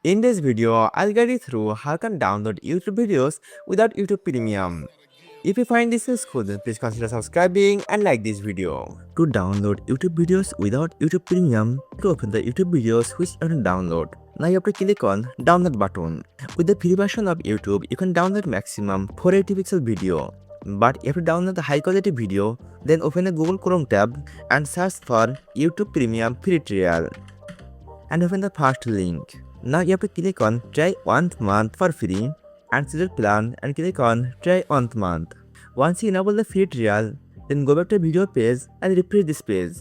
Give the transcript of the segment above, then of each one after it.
In this video, I'll guide you through how you can download YouTube videos without YouTube Premium. If you find this useful, then please consider subscribing and like this video. To download YouTube videos without YouTube Premium, to open the YouTube videos which you want to download. Now you have to click on download button. With the free version of YouTube, you can download maximum 480 pixel video. But if you download the high quality video, then open the Google Chrome tab and search for YouTube Premium free trial. And open the first link. Now you have to click on try 1 month for free and select plan and click on try 1 month. Once you enable the free trial, then go back to the video page and refresh this page.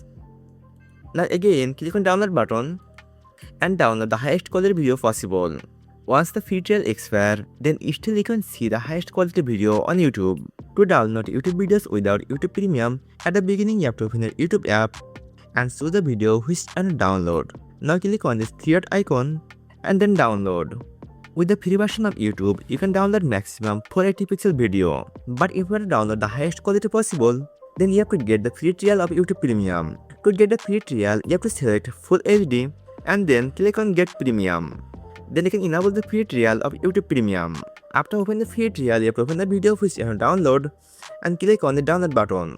Now again click on download button and download the highest quality video possible. Once the free trial expires, then still you can see the highest quality video on YouTube. To download YouTube videos without YouTube Premium, at the beginning you have to open the YouTube app and choose the video which you want to download. Now click on this three-dot icon and then download. With the free version of YouTube, you can download maximum 480 pixel video. But if you want to download the highest quality possible, then you have to get the free trial of YouTube Premium. To get the free trial, you have to select Full HD and then click on Get Premium. Then you can enable the free trial of YouTube Premium. After opening the free trial, you have to open the video which you want to download and click on the download button.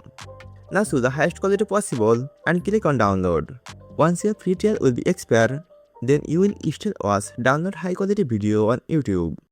Now choose the highest quality possible and click on download. Once your free trial will be expired, then you will still watch download high quality video on YouTube.